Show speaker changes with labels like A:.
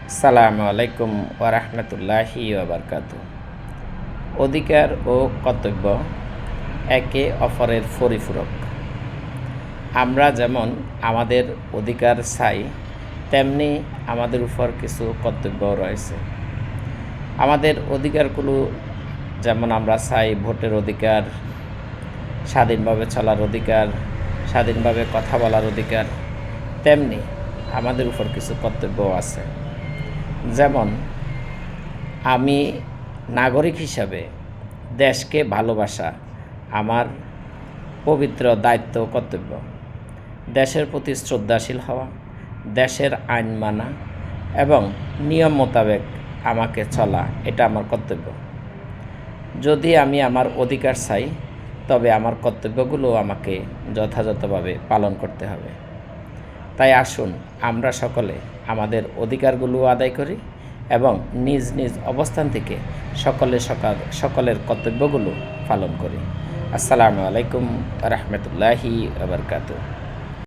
A: আসসালামু আলাইকুম ওয়া রাহমাতুল্লাহি ওয়া বারাকাতুহু। অধিকার ও কর্তব্য একে অপরের পরিপূরক। আমরা যেমন আমাদের অধিকার চাই, তেমনি আমাদের উপর কিছু কর্তব্যও রয়েছে। আমাদের অধিকারগুলো যেমন আমরা চাই ভোটের অধিকার, স্বাধীনভাবে চলার অধিকার, স্বাধীনভাবে কথা বলার অধিকার, তেমনি আমাদের উপর কিছু কর্তব্যও আছে। যেমন আমি নাগরিক হিসাবে দেশকে ভালোবাসা আমার পবিত্র দায়িত্ব ও কর্তব্য। দেশের প্রতি শ্রদ্ধাশীল হওয়া, দেশের আইন মানা এবং নিয়ম মোতাবেক আমাকে চলা, এটা আমার কর্তব্য। যদি আমি আমার অধিকার চাই, তবে আমার কর্তব্যগুলো আমাকে যথাযথভাবে পালন করতে হবে। তাই আসুন আমরা সকলে আমাদের অধিকারগুলো আদায় করি এবং নিজ নিজ অবস্থান থেকে সকলের কর্তব্যগুলো পালন করি। আসসালামু আলাইকুম ওয়া রাহমাতুল্লাহি ওয়া বারাকাতুহু।